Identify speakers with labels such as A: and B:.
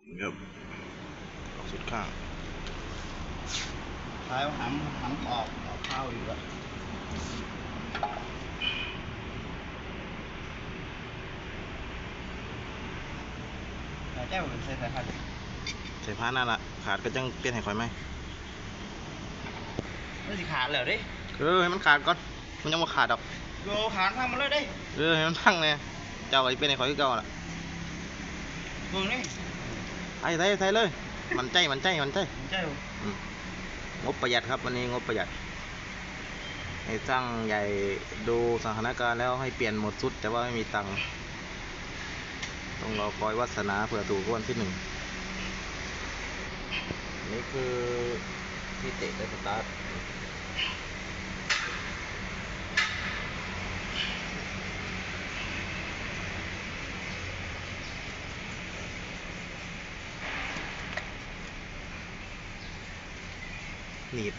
A: ครับสุดข้าง
B: ท้ายหันออกเข้าอยู่แล้วแต่เจ้าเป็นใส่พัน
A: ใส่ผ้านั่นละขาดก็จังเปลี่ยนให้ค่อยไหม
B: ไม่สิขาดเลยดิ
A: ให้มันขาดก่อนมันยังไม่ขาดดอก
B: โยขาดพังมาเลยดิ
A: ให้มันพังเลยเจ้าก็จะเป็นให้ค่อยคือเก่าล่ะ
B: เบิ่งนี่
A: ไทยเลยมันใจ
B: เจ้าง
A: บประหยัดครับวันนี้งบประหยัดให้สร้างใหญ่ดูสถานการณ์แล้วให้เปลี่ยนหมดชุดแต่ว่าไม่มีตังค์ต้องรอคอยวาสนาเผื่อถูกวันที่1นี่คือที่เตะได้สตาร์ทหนีบ